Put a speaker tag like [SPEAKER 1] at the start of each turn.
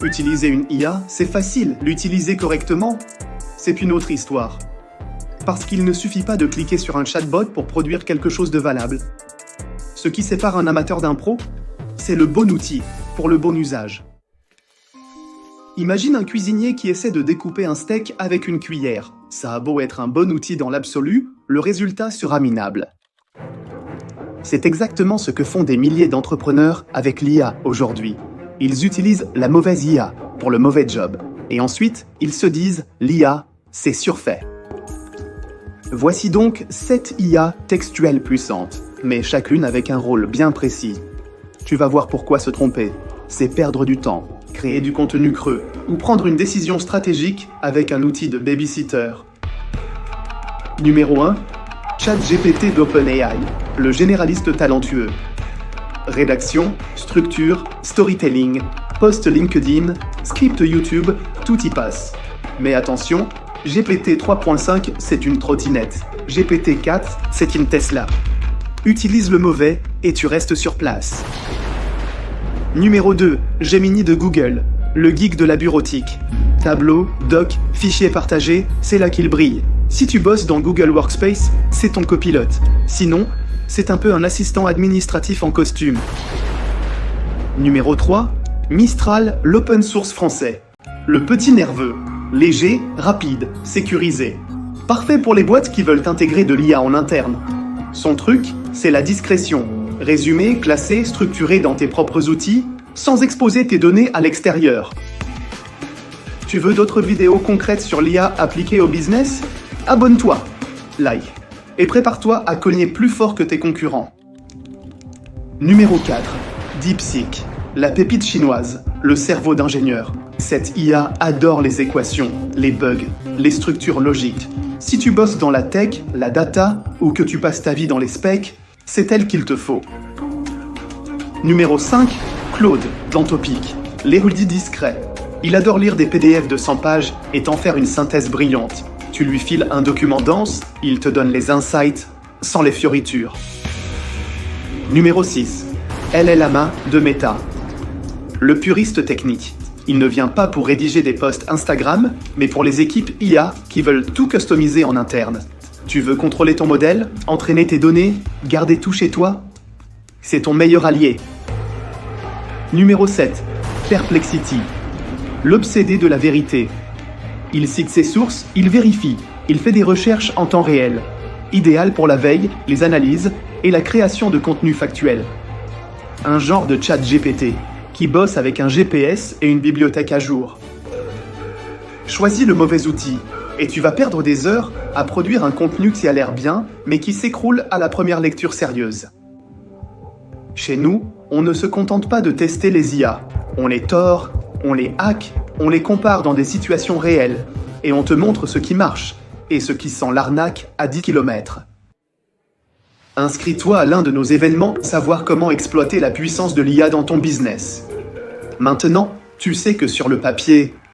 [SPEAKER 1] Utiliser une IA, c'est facile. L'utiliser correctement, c'est une autre histoire. Parce qu'il ne suffit pas de cliquer sur un chatbot pour produire quelque chose de valable. Ce qui sépare un amateur d'un pro, c'est le bon outil pour le bon usage. Imagine un cuisinier qui essaie de découper un steak avec une cuillère. Ça a beau être un bon outil dans l'absolu, le résultat sera minable. C'est exactement ce que font des milliers d'entrepreneurs avec l'IA aujourd'hui. Ils utilisent la mauvaise IA pour le mauvais job. Et ensuite, ils se disent « l'IA, c'est surfait ». Voici donc 7 IA textuelles puissantes, mais chacune avec un rôle bien précis. Tu vas voir pourquoi se tromper. C'est perdre du temps, créer du contenu creux, ou prendre une décision stratégique avec un outil de babysitter. Numéro 1. ChatGPT d'OpenAI, le généraliste talentueux. Rédaction, structure, storytelling, post LinkedIn, script YouTube, tout y passe. Mais attention, GPT 3.5, c'est une trottinette. GPT 4, c'est une Tesla. Utilise le mauvais et tu restes sur place. Numéro 2, Gemini de Google, le geek de la bureautique. Tableau, doc, fichiers partagés, c'est là qu'il brille. Si tu bosses dans Google Workspace, c'est ton copilote. Sinon, c'est un peu un assistant administratif en costume. Numéro 3, Mistral, l'open source français. Le petit nerveux, léger, rapide, sécurisé. Parfait pour les boîtes qui veulent intégrer de l'IA en interne. Son truc, c'est la discrétion. Résumé, classé, structuré dans tes propres outils, sans exposer tes données à l'extérieur. Tu veux d'autres vidéos concrètes sur l'IA appliquée au business? Abonne-toi, like, et prépare-toi à cogner plus fort que tes concurrents. Numéro 4. DeepSeek, la pépite chinoise, le cerveau d'ingénieur. Cette IA adore les équations, les bugs, les structures logiques. Si tu bosses dans la tech, la data, ou que tu passes ta vie dans les specs, c'est elle qu'il te faut. Numéro 5. Claude, d'Anthropic, l'érudit discret. Il adore lire des PDF de 100 pages et t'en faire une synthèse brillante. Tu lui files un document dense, il te donne les insights, sans les fioritures. Numéro 6. LLama de Meta. Le puriste technique. Il ne vient pas pour rédiger des posts Instagram, mais pour les équipes IA qui veulent tout customiser en interne. Tu veux contrôler ton modèle, entraîner tes données, garder tout chez toi? C'est ton meilleur allié. Numéro 7. Perplexity. L'obsédé de la vérité. Il cite ses sources, il vérifie, il fait des recherches en temps réel. Idéal pour la veille, les analyses et la création de contenu factuel. Un genre de chat GPT qui bosse avec un GPS et une bibliothèque à jour. Choisis le mauvais outil et tu vas perdre des heures à produire un contenu qui a l'air bien mais qui s'écroule à la première lecture sérieuse. Chez nous, on ne se contente pas de tester les IA. On les tord, on les hack, on les compare dans des situations réelles, et on te montre ce qui marche, et ce qui sent l'arnaque à 10 km. Inscris-toi à l'un de nos événements, savoir comment exploiter la puissance de l'IA dans ton business. Maintenant, tu sais que sur le papier,